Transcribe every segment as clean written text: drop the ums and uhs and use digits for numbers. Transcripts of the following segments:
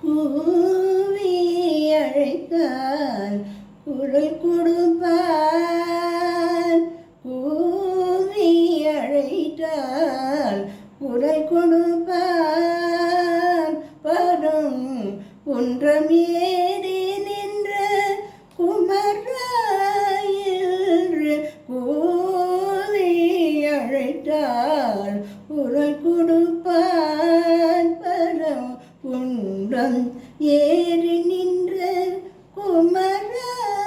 கூவி அழைத்தால் குரல் கொடுப்பார். கூவி அழைத்தால் குரல் கொடுப்பார். பரம் குன்றம் ஏறி நின்ற குமராயிரு கூவி அழைத்தால் குரல் கொடுப்பார். பரம் குன்றம் ஏறி நின்ற குமராயிரு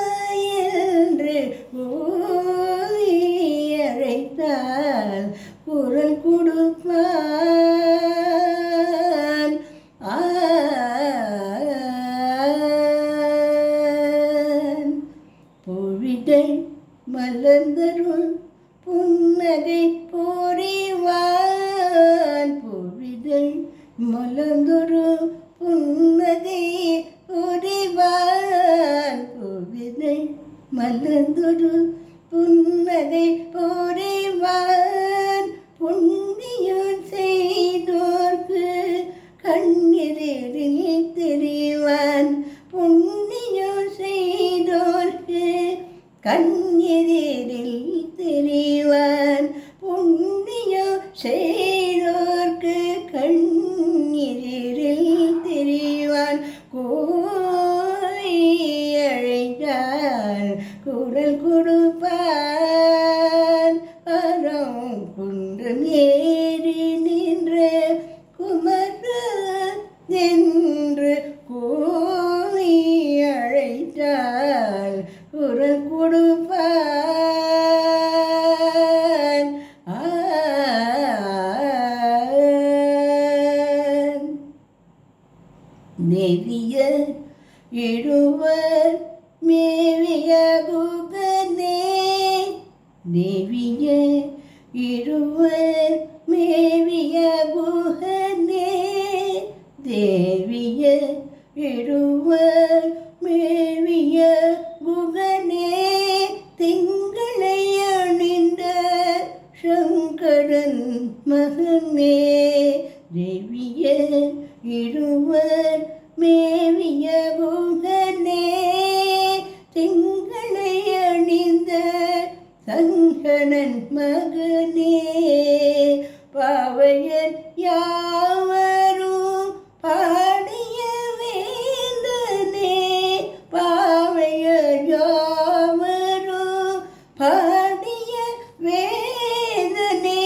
கூவி அழைத்தால் குரல் கொடுப்பான். பொழிதை மலர்ந்தருள் புன்னகை புரிவான். பொழிதை மலர்ந்தருள் புன்னகை புரிவான். பொழிதை மலர்ந்தருள் புன்னகை புரிவான். புண்ணியம் செய்தோர்க்கு கண்ணீரில் தெரிவான். புண்ணியம் செய்தோர்க்கு கண்ணீரில் தெரிவான். புண்ணியம் செய்தோர்க்கு கண்ணீரில் தெரிவான். கோவை அழைத்தால் குரல் கொடுப்பான். அறம் குன்றம் ஏறி நின்ற குமர என்று கோவை அழைத்தால் குரல் கொடுப்பான். நெறிய இருவர் மேவிய குகனே. நெவிய இருவர் மேவிய குகனே. தேவிய இருவர் மேவிய குகனே. திங்களை அணிந்த சங்கரன் மகனே. தேவிய இருவர் மேவிய குகனே. திங்களை அணிந்த சங்கரன் மகனே. பாவையர் யாவரும் பாடிய வேந்தனே. பாவையர் யாவரும் பாடிய வேந்தனே.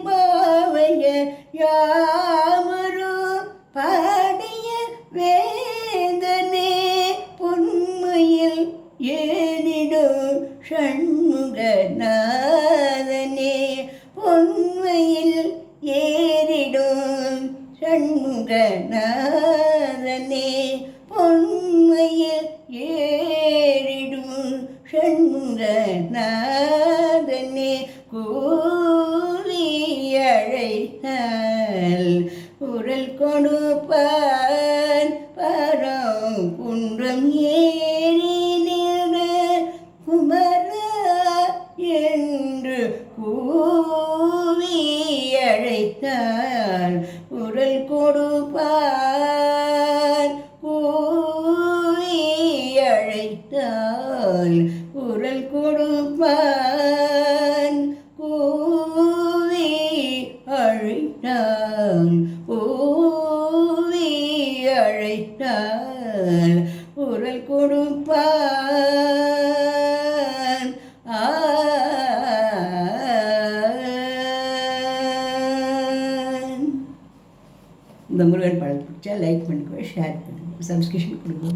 பாவையர் யாவரும் பாடிய வேந்தனே. பொன்மையில் ஏறிடும் ஷண்முகநாதனே. பொன்மையில் ஏறிடும் ஷண்முகநாதனே. பொன்மையில் ஏறிடும் ஷண்முகநாதனே. கூவி அழைத்தால் குரல் கொடுப்பான். பரம் குன்றம் ஏறி நின்ற குமரா என்று கூவி அழைத்தால் குரல் கொடுப்பான். கூவி அழைத்தால் குரல் கொடுப்பான். கூவி அழைத்தால் கூவி அழைத்தால் குரல் கொடுப்பான். இந்த முருகன் படம் பிடிச்சா லைக் பண்ணுங்க, ஷேர் பண்ணுங்க, சப்ஸ்கிரிப்ஷன் கொடுங்க.